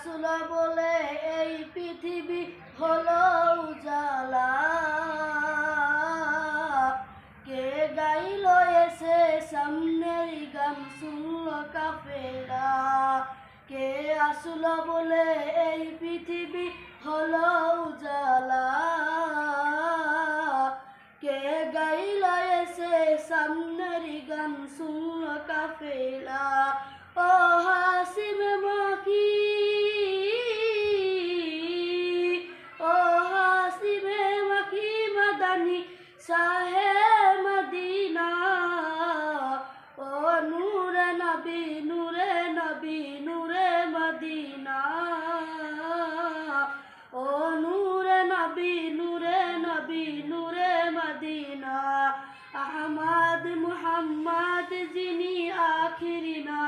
আসলো বলে এই পৃথিবী হলো উজালা। কে গাইলো এসে সামনের গান শুনলো কাফেলা। কে আসলো বলে এই পৃথিবী হলো উজালা। কে গাইলো এসে সামনের গান শুনলো কাফেলা। ও হাসিম মাখি, ও হাসিমে মাখি মাদানি শাহে মদিনা। ও নূরে নবী নূরে নবী নূরে মদিনা। ও নূরে নবী নূরে নবী নূরে মদিনা। আহমদ মুহাম্মদ যিনি আখিরি না।